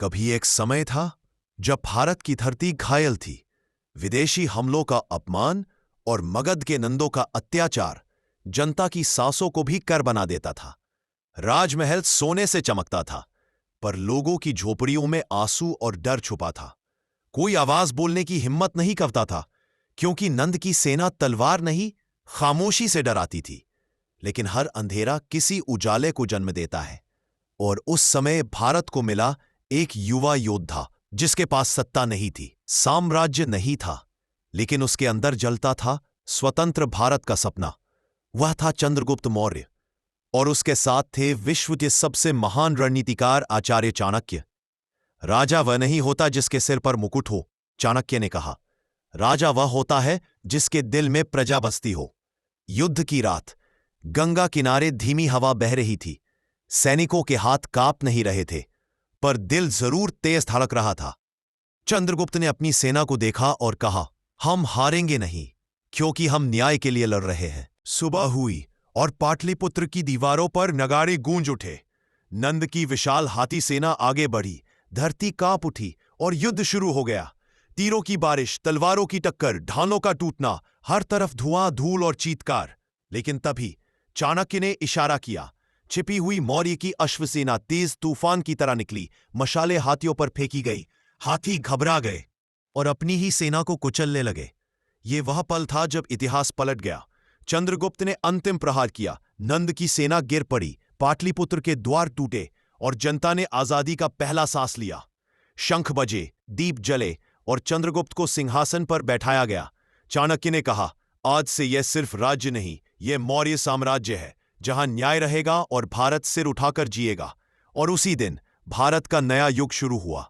कभी एक समय था जब भारत की धरती घायल थी। विदेशी हमलों का अपमान और मगध के नंदों का अत्याचार जनता की सांसों को भी कर बना देता था। राजमहल सोने से चमकता था, पर लोगों की झोपड़ियों में आंसू और डर छुपा था। कोई आवाज बोलने की हिम्मत नहीं करता था, क्योंकि नंद की सेना तलवार नहीं, खामोशी से डराती थी। लेकिन हर अंधेरा किसी उजाले को जन्म देता है, और उस समय भारत को मिला एक युवा योद्धा जिसके पास सत्ता नहीं थी, साम्राज्य नहीं था, लेकिन उसके अंदर जलता था स्वतंत्र भारत का सपना। वह था चंद्रगुप्त मौर्य, और उसके साथ थे विश्व के सबसे महान रणनीतिकार आचार्य चाणक्य। राजा वह नहीं होता जिसके सिर पर मुकुट हो, चाणक्य ने कहा। राजा वह होता है जिसके दिल में प्रजा बसती हो। युद्ध की रात, गंगा किनारे धीमी हवा बह रही थी। सैनिकों के हाथ कांप नहीं रहे थे, पर दिल जरूर तेज धड़क रहा था। चंद्रगुप्त ने अपनी सेना को देखा और कहा, हम हारेंगे नहीं, क्योंकि हम न्याय के लिए लड़ रहे हैं। सुबह हुई और पाटलिपुत्र की दीवारों पर नगाड़े गूंज उठे। नंद की विशाल हाथी सेना आगे बढ़ी, धरती कांप उठी और युद्ध शुरू हो गया। तीरों की बारिश, तलवारों की टक्कर, ढालों का टूटना, हर तरफ धुआं, धूल और चीत्कार। लेकिन तभी चाणक्य ने इशारा किया। छिपी हुई मौर्य की अश्वसेना तेज तूफान की तरह निकली, मशाले हाथियों पर फेंकी गई। हाथी घबरा गए और अपनी ही सेना को कुचलने लगे। ये वह पल था जब इतिहास पलट गया। चंद्रगुप्त ने अंतिम प्रहार किया, नंद की सेना गिर पड़ी, पाटलिपुत्र के द्वार टूटे और जनता ने आजादी का पहला सांस लिया। शंख बजे, दीप जले और चंद्रगुप्त को सिंहासन पर बैठाया गया। चाणक्य ने कहा, आज से यह सिर्फ राज्य नहीं, यह मौर्य साम्राज्य है, जहां न्याय रहेगा और भारत सिर उठाकर जिएगा। और उसी दिन भारत का नया युग शुरू हुआ।